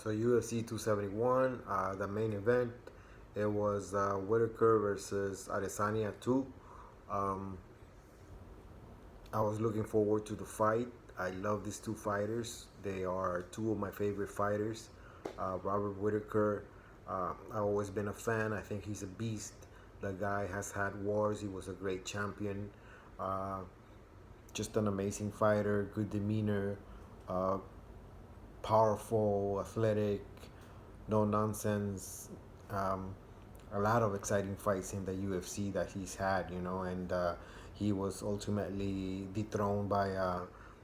So UFC 271, the main event, it was Whittaker versus Adesanya 2. Um, I was looking forward to the fight. I love these two fighters. They are two of my favorite fighters. Robert Whittaker, I've always been a fan. I think he's a beast. The guy has had wars. He was a great champion. Uh, just an amazing fighter, good demeanor, uh, powerful, athletic, no nonsense. Um, a lot of exciting fights in the UFC that he's had, and he was ultimately dethroned by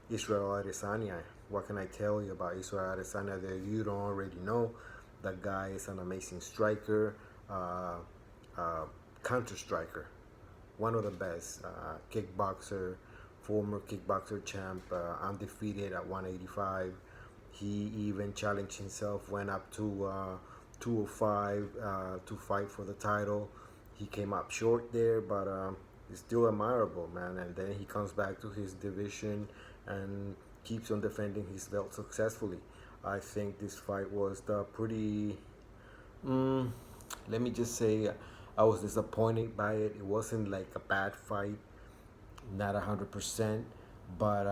Israel Adesanya. What can I tell you about Israel Adesanya that you don't already know? That guy is an amazing striker, uh, uh, counter striker, one of the best kickboxer, former kickboxer champ, undefeated at 185. He even challenged himself, went up to 205 to fight for the title. He came up short there, but it's still admirable, man. And then he comes back to his division and keeps on defending his belt successfully. I think this fight was pretty. Mm, Let me just say, I was disappointed by it. It wasn't like a bad fight, not 100%, but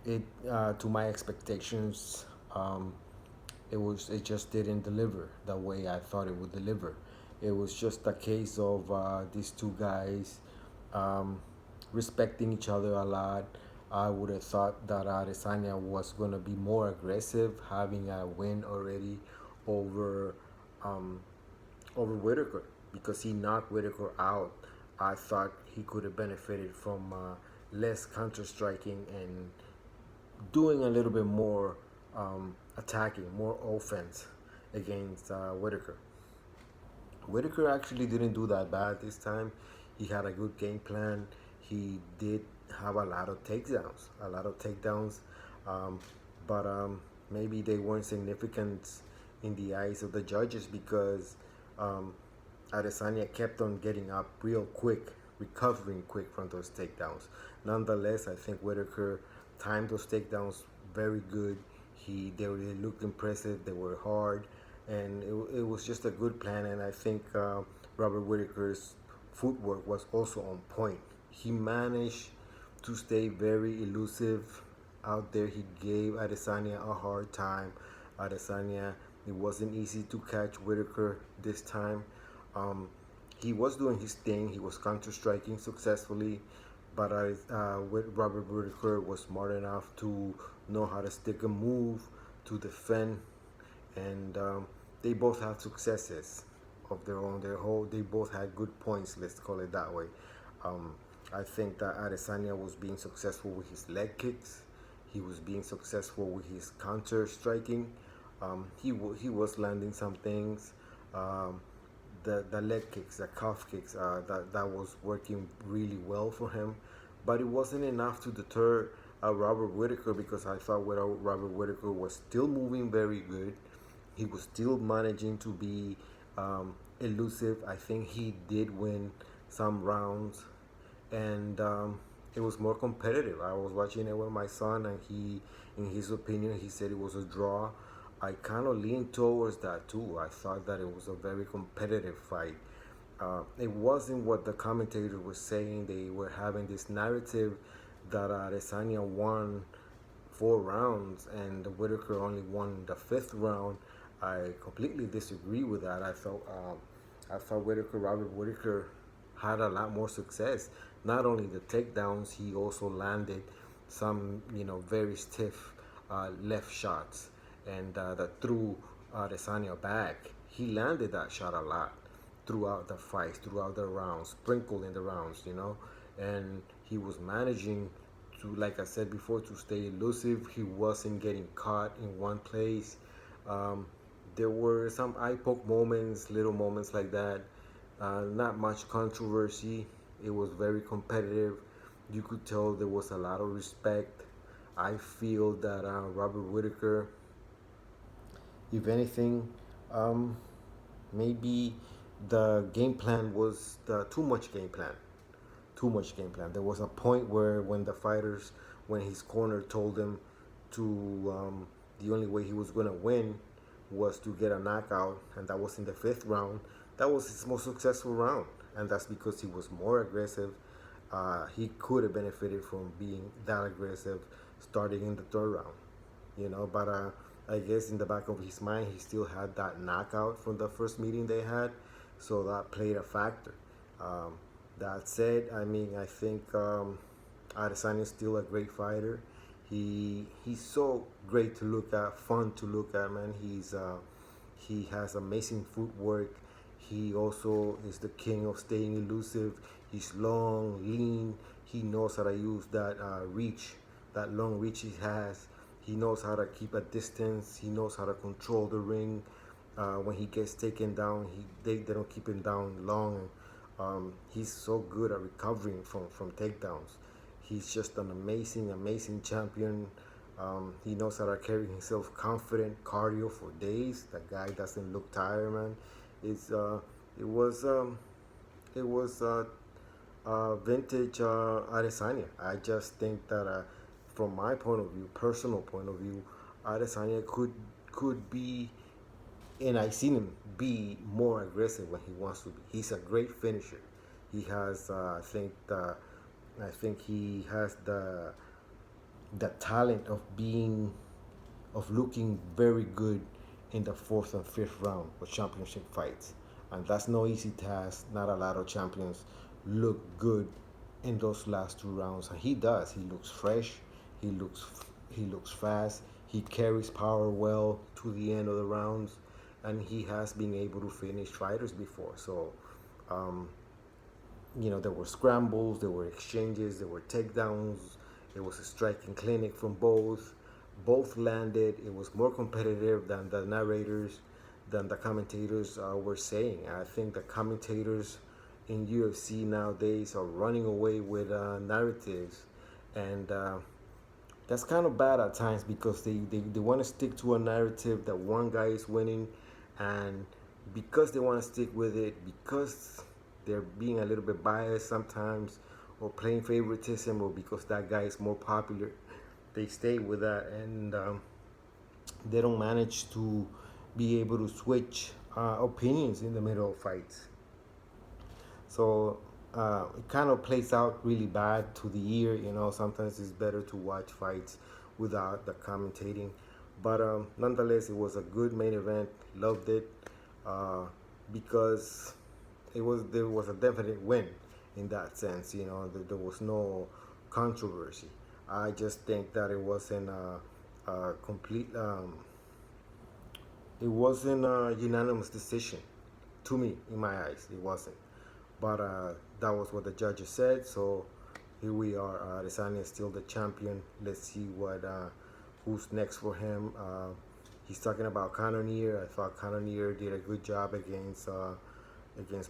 it to my expectations, it just didn't deliver the way I thought it would deliver. It was just a case of these two guys um, respecting each other a lot. I would have thought that Adesanya was going to be more aggressive, having a win already over um, over Whittaker because he knocked Whittaker out. I thought he could have benefited from less counter striking and doing a little bit more attacking, more offense against Whittaker. Whittaker actually didn't do that bad this time. He had a good game plan. He did have a lot of takedowns, um, but maybe they weren't significant in the eyes of the judges because um, Adesanya kept on getting up real quick, recovering quick from those takedowns. Nonetheless, I think Whittaker timed those takedowns very good. They looked impressive. They were hard, and it was just a good plan. And I think Robert Whittaker's footwork was also on point. He managed to stay very elusive out there. He gave Adesanya a hard time. Adesanya, it wasn't easy to catch Whittaker this time. Um, he was doing his thing. He was counter striking successfully, but Robert Whittaker was smart enough to know how to stick a move to defend, and they both have successes of their own. They both had good points. Let's call it that way. Um, I think that Adesanya was being successful with his leg kicks. He was being successful with his counter striking. He was landing some things. Um, the leg kicks, the calf kicks, that was working really well for him, but it wasn't enough to deter Robert Whittaker because I thought Robert Whittaker was still moving very good. He was still managing to be elusive. I think he did win some rounds, and it was more competitive. I was watching it with my son, and in his opinion, he said it was a draw. I kind of leaned towards that too. I thought that it was a very competitive fight. It wasn't what the commentators were saying. They were having this narrative that Adesanya won 4 rounds and Whittaker only won the fifth round. I completely disagree with that. I thought Robert Whittaker, had a lot more success. Not only the takedowns, he also landed some, very stiff left shots and that threw Adesanya back. He landed that shot a lot throughout the fights, throughout the rounds, sprinkled in the rounds, and he was managing to, like I said before, to stay elusive. He wasn't getting caught in one place. Um, there were some eye poke moments, little moments like that. Not much controversy. It was very competitive. You could tell there was a lot of respect. I feel that Robert Whittaker, if anything, um, maybe the game plan was the too much game plan. Too much game plan. There was a point where when his corner told him to the only way he was going to win was to get a knockout, and that was in the 5th round. That was his most successful round, and that's because he was more aggressive. He could have benefited from being that aggressive starting in the 3rd round, but I guess in the back of his mind, he still had that knockout from the first meeting they had, so that played a factor. That said, I mean, I think Adesanya is still a great fighter. He's so great to look at, fun to look at, man. He has amazing footwork. He also is the king of staying elusive. He's long, lean. He knows how to use that reach, that long reach he has. He knows how to keep a distance. He knows how to control the ring. When he gets taken down, they don't keep him down long. He's so good at recovering from takedowns. He's just an amazing champion. He knows how to carry himself confident, cardio for days. That guy doesn't look tired, man. It's it was vintage Adesanya. I just think that from my point of view, personal point of view, Adesanya could be, and I've seen him be more aggressive when he wants to be. He's a great finisher. He has, I think he has the talent of looking very good in the 4th and 5th round of championship fights, and that's no easy task. Not a lot of champions look good in those last 2 rounds, and he does. He looks fresh. He looks fast. He carries power well to the end of the rounds, and he has been able to finish fighters before. So, there were scrambles, there were exchanges, there were takedowns. It was a striking clinic from both. Both landed. It was more competitive than the narrators, than the commentators were saying. I think the commentators in UFC nowadays are running away with narratives, and that's kind of bad at times because they want to stick to a narrative that one guy is winning, and because they want to stick with it, because they're being a little bit biased sometimes, or playing favoritism, or because that guy is more popular, they stay with that, and they don't manage to be able to switch opinions in the middle of fights. So it kind of plays out really bad to the ear. Sometimes it's better to watch fights without the commentating. But nonetheless, it was a good main event. Loved it because there was a definite win in that sense. There was no controversy. I just think that it wasn't a complete. It wasn't a unanimous decision, to me, in my eyes. It wasn't. But that was what the judges said. So here we are. Adesanya is still the champion. Let's see who's next for him. He's talking about Cannonier. I thought Cannonier did a good job against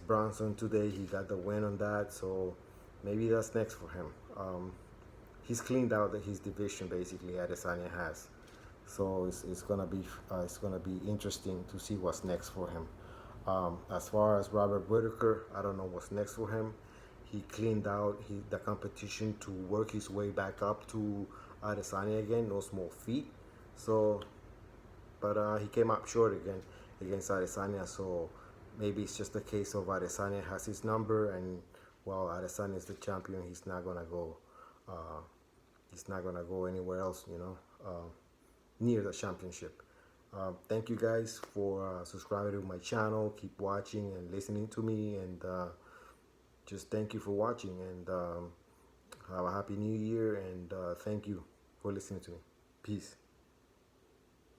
Bronson today. He got the win on that. So maybe that's next for him. He's cleaned out his division basically. Adesanya has. So it's gonna be interesting to see what's next for him. As far as Robert Whittaker, I don't know what's next for him. He cleaned out the competition to work his way back up to Adesanya again. No small feat. So, but he came up short again against Adesanya. So maybe it's just a case of Adesanya has his number, and while Adesanya is the champion, he's not gonna go. He's not gonna go anywhere else. Near the championship. Thank you guys for subscribing to my channel. Keep watching and listening to me, and just thank you for watching, and have a happy new year, and thank you for listening to me. Peace.